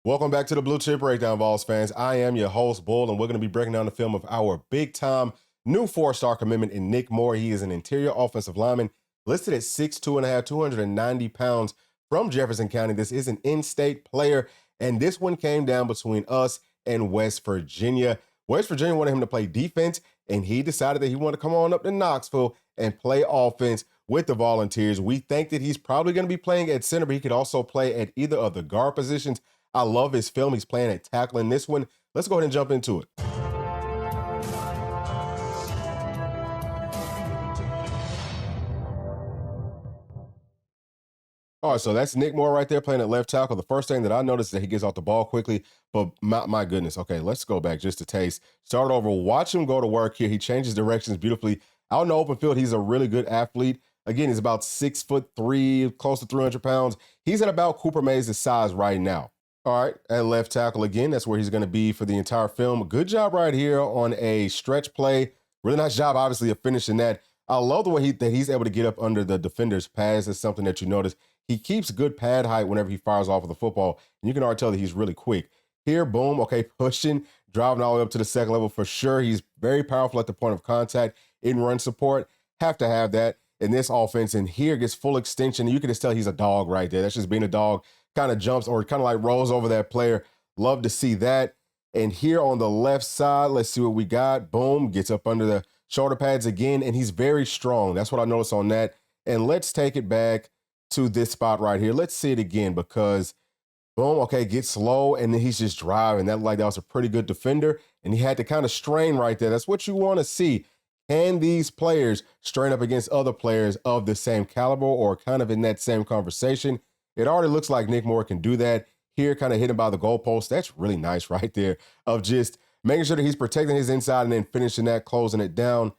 Welcome back to the Bluechip Breakdown, Vols fans. I am your host, Bull, and we're going to be breaking down the film of our big-time new four-star commitment in Nic Moore. He is an interior offensive lineman listed at 6'2.5", 290 pounds from Jefferson County. This is an in-state player, and this one came down between us and West Virginia. West Virginia wanted him to play defense, and he decided that he wanted to come on up to Knoxville and play offense with the Volunteers. We think that he's probably going to be playing at center, but he could also play at either of the guard positions. I love his film. He's playing at tackle in this one. Let's go ahead and jump into it. All right, so that's Nic Moore right there playing at left tackle. The first thing that I noticed is that he gets off the ball quickly, but my goodness. Okay, let's go back just a taste. Start over. Watch him go to work here. He changes directions beautifully. Out in the open field, he's a really good athlete. Again, he's about 6'3", close to 300 pounds. He's at about Cooper Mays' size right now. All right, at left tackle again, that's where he's going to be for the entire film. Good job right here on a stretch play. Really nice job, obviously, of finishing that. I love the way that he's able to get up under the defender's pads. That's something that you notice. He keeps good pad height whenever he fires off of the football, and you can already tell that he's really quick. Here, boom, okay, pushing, driving all the way up to the second level for sure. He's very powerful at the point of contact in run support. Have to have that in this offense, and here gets full extension. You can just tell he's a dog right there. That's just being a dog. Kind of jumps or kind of like rolls over that player. Love to see that. And here on the left side, let's see what we got. Boom, gets up under the shoulder pads again, and he's very strong. That's what I noticed on that. And let's take it back to this spot right here. Let's see it again because, boom, okay, gets slow, and then he's just driving. That was a pretty good defender, and he had to kind of strain right there. That's what you want to see. Can these players strain up against other players of the same caliber or kind of in that same conversation? It already looks like Nic Moore can do that. Here, kind of hit him by the goalpost. That's really nice right there of just making sure that he's protecting his inside and then finishing that, closing it down.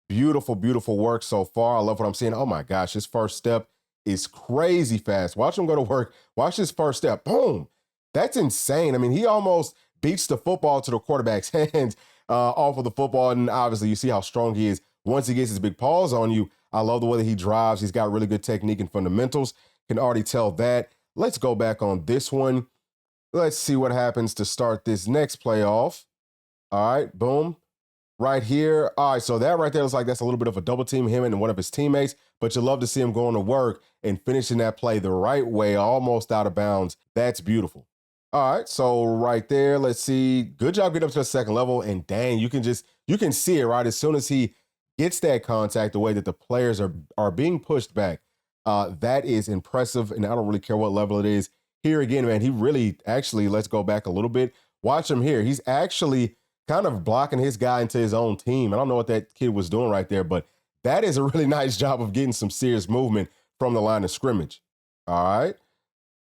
Beautiful, beautiful work so far. I love what I'm seeing. Oh, my gosh, his first step is crazy fast. Watch him go to work. Watch his first step. Boom. That's insane. I mean, he almost beats the football to the quarterback's hands off of the football, and obviously you see how strong he is once he gets his big paws on you. I love the way that he drives. He's got really good technique and fundamentals. Can already tell that. Let's go back on this one. Let's see what happens to start this next play off. All right, boom. Right here. All right, so that right there looks like that's a little bit of a double team, him and one of his teammates, but you love to see him going to work and finishing that play the right way, almost out of bounds. That's beautiful. All right, so right there, let's see. Good job getting up to the second level, and dang, you can see it, right? As soon as he gets that contact, the way that the players are being pushed back, that is impressive, and I don't really care what level it is. Here again, man, he really actually, let's go back a little bit. Watch him here. He's actually kind of blocking his guy into his own team. I don't know what that kid was doing right there, but that is a really nice job of getting some serious movement from the line of scrimmage. All right.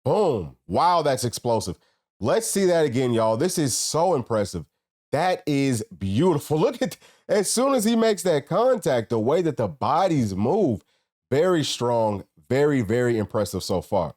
Boom. Wow, that's explosive. Let's see that again, y'all. This is so impressive. That is beautiful. Look at, as soon as he makes that contact, the way that the bodies move, very strong, very, very impressive so far.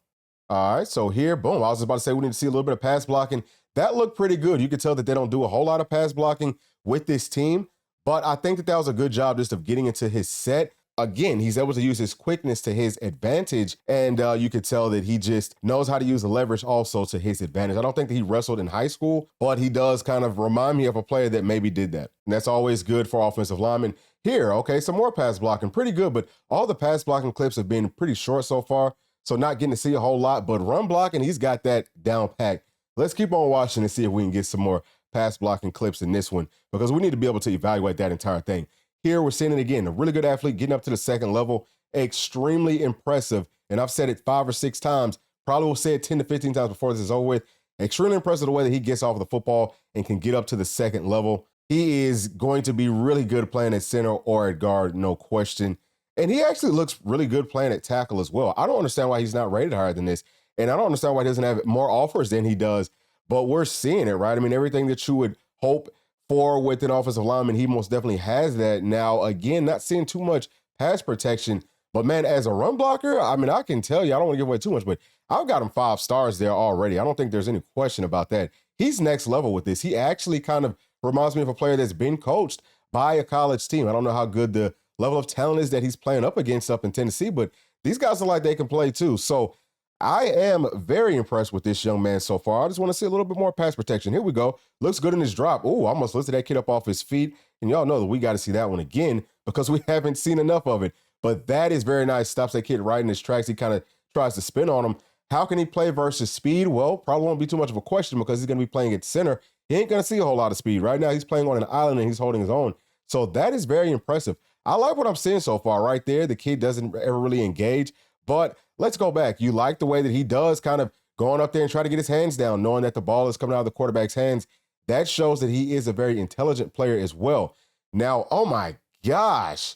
All right, so here, boom. I was about to say we need to see a little bit of pass blocking. That looked pretty good. You could tell that they don't do a whole lot of pass blocking with this team, but I think that was a good job just of getting into his set. Again, he's able to use his quickness to his advantage, and you could tell that he just knows how to use the leverage also to his advantage. I don't think that he wrestled in high school, but he does kind of remind me of a player that maybe did that. And that's always good for offensive linemen. Here, okay, some more pass blocking, pretty good, but all the pass blocking clips have been pretty short so far, so not getting to see a whole lot, but run blocking, he's got that down pat. Let's keep on watching and see if we can get some more pass blocking clips in this one, because we need to be able to evaluate that entire thing. Here we're seeing it again, a really good athlete getting up to the second level, extremely impressive. And I've said it 5 or 6 times, probably will say it 10 to 15 times before this is over with. Extremely impressive the way that he gets off of the football and can get up to the second level. He is going to be really good playing at center or at guard, no question. And he actually looks really good playing at tackle as well. I don't understand why he's not rated higher than this. And I don't understand why he doesn't have more offers than he does, but we're seeing it, right? I mean, everything that you would hope for with an offensive lineman, he most definitely has that. Now, again, not seeing too much pass protection, but man, as a run blocker, I mean, I can tell you, I don't want to give away too much, but I've got him 5 stars there already. I don't think there's any question about that. He's next level with this. He actually kind of reminds me of a player that's been coached by a college team. I don't know how good the level of talent is that he's playing up against up in Tennessee, but these guys are like they can play too. So I am very impressed with this young man so far. I just want to see a little bit more pass protection. Here we go. Looks good in his drop. Oh, almost lifted that kid up off his feet. And y'all know that we got to see that one again because we haven't seen enough of it. But that is very nice. Stops that kid right in his tracks. He kind of tries to spin on him. How can he play versus speed? Well, probably won't be too much of a question because he's going to be playing at center. He ain't going to see a whole lot of speed. Right now, he's playing on an island and he's holding his own. So that is very impressive. I like what I'm seeing so far right there. The kid doesn't ever really engage. But let's go back. You like the way that he does kind of going up there and try to get his hands down, knowing that the ball is coming out of the quarterback's hands. That shows that he is a very intelligent player as well. Now, oh my gosh,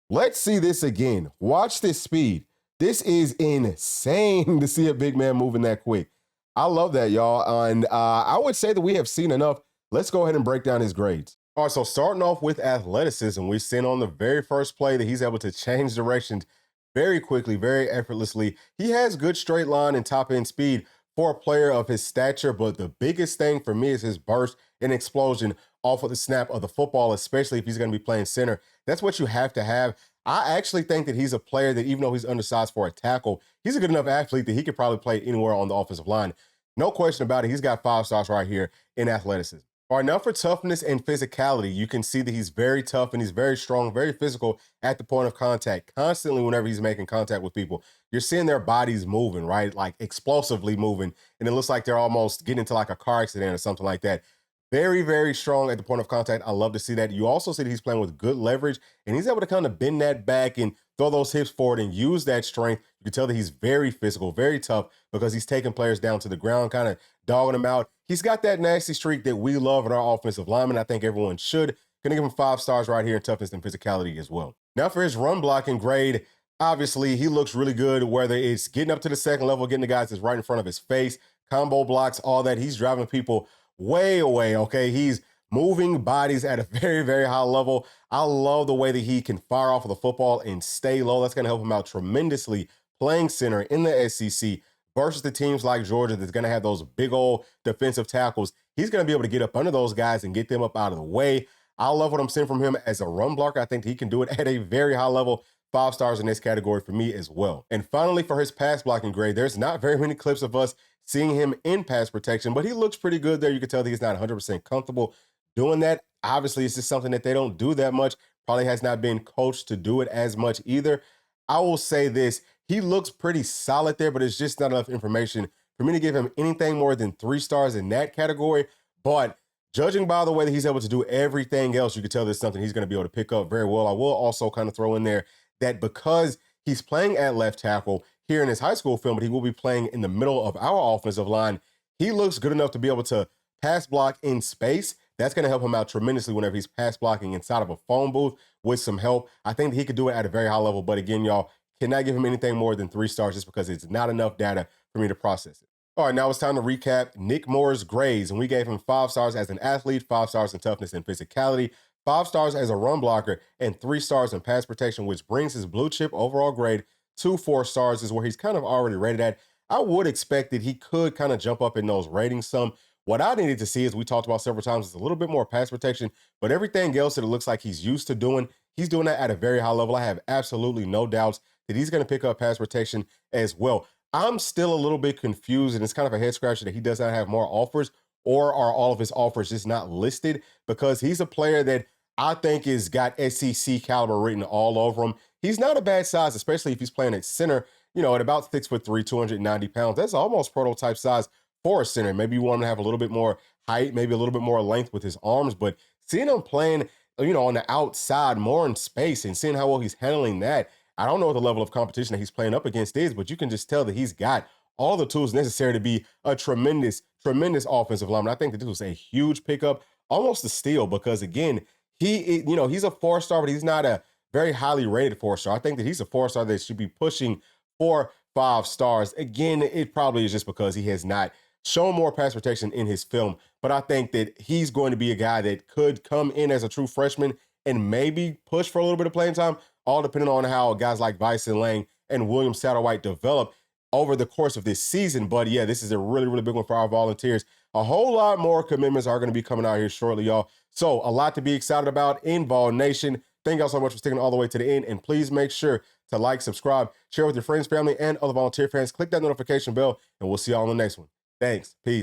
let's see this again. Watch this speed. This is insane to see a big man moving that quick. I love that, y'all. And I would say that we have seen enough. Let's go ahead and break down his grades. All right, so starting off with athleticism, we've seen on the very first play that he's able to change directions very quickly, very effortlessly. He has good straight line and top end speed for a player of his stature, but the biggest thing for me is his burst and explosion off of the snap of the football, especially if he's going to be playing center. That's what you have to have. I actually think that he's a player that, even though he's undersized for a tackle, he's a good enough athlete that he could probably play anywhere on the offensive line. No question about it. He's got 5 stars right here in athleticism. All right, now for toughness and physicality, you can see that he's very tough and he's very strong, very physical at the point of contact. Constantly, whenever he's making contact with people, you're seeing their bodies moving, right? Like explosively moving. And it looks like they're almost getting into like a car accident or something like that. Very, very strong at the point of contact. I love to see that. You also see that he's playing with good leverage and he's able to kind of bend that back and throw those hips forward and use that strength. You can tell that he's very physical, very tough because he's taking players down to the ground, kind of dogging them out. He's got that nasty streak that we love in our offensive lineman. I think everyone should. Gonna give him 5 stars right here in toughness and physicality as well. Now for his run blocking grade, obviously he looks really good, whether it's getting up to the second level, getting the guys that's right in front of his face, combo blocks, all that. He's driving people way away, okay? He's moving bodies at a very, very high level. I love the way that he can fire off of the football and stay low. That's going to help him out tremendously playing center in the SEC versus the teams like Georgia that's going to have those big old defensive tackles. He's going to be able to get up under those guys and get them up out of the way. I love what I'm seeing from him as a run blocker. I think he can do it at a very high level. 5 stars in this category for me as well. And finally, for his pass blocking grade, there's not very many clips of us seeing him in pass protection, but he looks pretty good there. You can tell that he's not 100% comfortable doing that. Obviously, it's just something that they don't do that much. Probably has not been coached to do it as much either. I will say this, he looks pretty solid there, but it's just not enough information for me to give him anything more than 3 stars in that category. But judging by the way that he's able to do everything else, you can tell there's something he's going to be able to pick up very well. I will also kind of throw in there that because he's playing at left tackle here in his high school film, but he will be playing in the middle of our offensive line, he looks good enough to be able to pass block in space. That's going to help him out tremendously whenever he's pass blocking inside of a phone booth with some help. I think that he could do it at a very high level, but again, y'all, cannot give him anything more than 3 stars just because it's not enough data for me to process it. All right, now it's time to recap Nic Moore's grades, and we gave him 5 stars as an athlete, 5 stars in toughness and physicality, 5 stars as a run blocker, and 3 stars in pass protection, which brings his blue chip overall grade to 4 stars, is where he's kind of already rated at. I would expect that he could kind of jump up in those ratings some. What I needed to see, as we talked about several times, is a little bit more pass protection, but everything else that it looks like he's used to doing, he's doing that at a very high level. I have absolutely no doubts that he's going to pick up pass protection as well. I'm still a little bit confused, and it's kind of a head scratcher that he does not have more offers, or are all of his offers just not listed? Because he's a player that I think has got SEC caliber written all over him. He's not a bad size, especially if he's playing at center, you know, at about 6'3", 290 pounds. That's almost prototype size for a center. Maybe you want him to have a little bit more height, maybe a little bit more length with his arms, but seeing him playing, you know, on the outside, more in space, and seeing how well he's handling that, I don't know what the level of competition that he's playing up against is, but you can just tell that he's got all the tools necessary to be a tremendous, tremendous offensive lineman. I think that this was a huge pickup, almost a steal, because again, he's a 4-star, but he's not a very highly rated 4-star. I think that he's a 4-star that should be pushing for 5 stars. Again, it probably is just because he has not shown more pass protection in his film, but I think that he's going to be a guy that could come in as a true freshman and maybe push for a little bit of playing time, all depending on how guys like Bison Lang and William Satterwhite develop over the course of this season. But yeah, this is a really, really big one for our Volunteers. A whole lot more commitments are going to be coming out here shortly, y'all. So a lot to be excited about in Vol Nation. Thank y'all so much for sticking all the way to the end. And please make sure to like, subscribe, share with your friends, family, and other volunteer fans. Click that notification bell, and we'll see y'all on the next one. Thanks. Peace.